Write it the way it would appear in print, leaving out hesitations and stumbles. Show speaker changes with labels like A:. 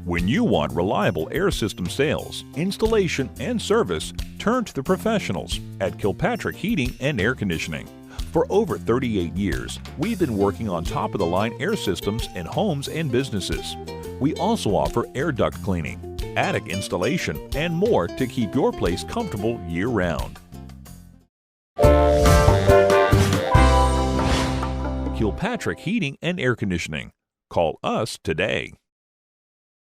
A: When you want reliable air system sales, installation, and service, turn to the professionals at Kilpatrick Heating and Air Conditioning. For over 38 years, we've been working on top-of-the-line air systems in homes and businesses. We also offer air duct cleaning, attic installation, and more to keep your place comfortable year-round. Kilpatrick Heating and Air Conditioning. Call us today.